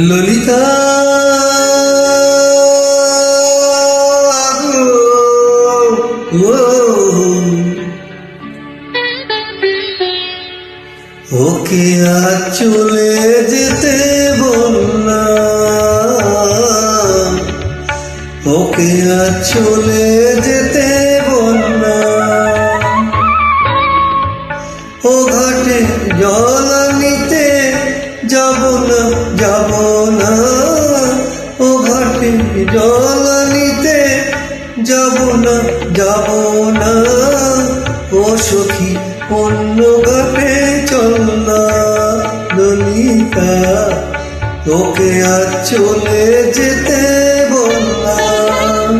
ললিতা ওকে আজ চলে যেতে বললাম, ওকে আজ চলে যেতে বললাম। ও ঘাটে জল নিতে যাব না, যাব না। ও ঘাটে জল নিতে যাব না, যাব না। ও সখী অন্য ঘাটে চল না ললিতা, ওকে আজ চলে যেতে বললাম।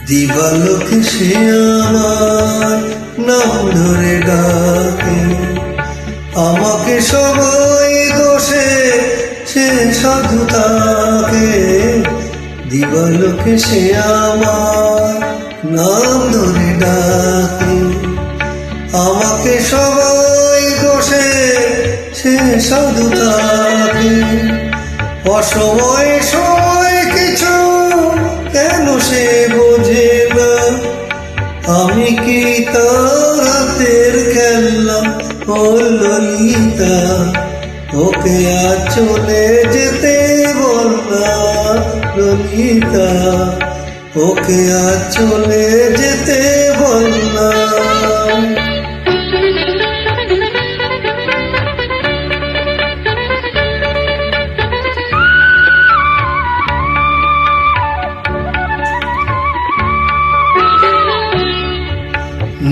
দিবালোকে সে আমার নাম ধরে ডাকে, আমাকে সবাই দোষে সে সাধু তাকে। দিবালোকে সে আমার নাম ধরে ডাকে, আমাকে সবাই দোষে সে সাধু তাকে। অসময়ে সময় কিছু কেন সে বোঝে না, আমি কি তার হাতের খেলনা? ও ললিতা, ওকে আজ চলে যেতে বললাম ললিতা, ওকে আজ চলে যেতে বললাম।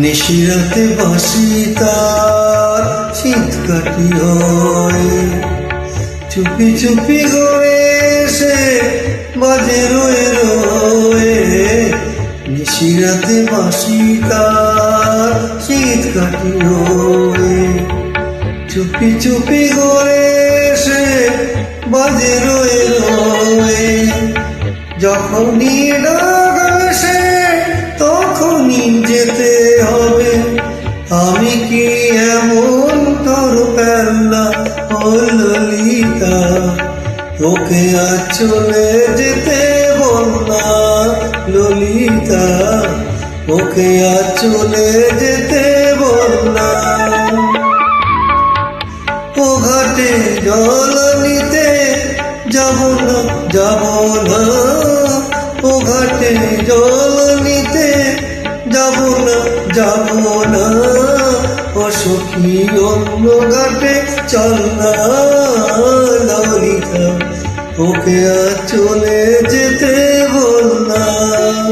নিশিরাতে বাঁশি তার শীত কাটি হয়, চুপি চুপি করে সে বাজে রয়ে রয়ে। নিশিরাতে বাঁশি তার শীত কাটি হয়, চুপি চুপি করে সে বাজে রয়ে রয়ে। যখনই ডাক আসে তখনই যেতে হবে, আমি কি এমন তোর পেল্লা? ও ললিতা, ওকে আজ চলে যেতে বললাম ললিতা, ওকে আজ চলে যেতে বললাম। ও ঘাটে জল নিতে যাব না, যাব না। ও ঘাটে জল নিতে যাব না, যাব না। ও সখী অন্য ঘাটে চল না ললিতা, ওকে আজ চলে যেতে বললাম।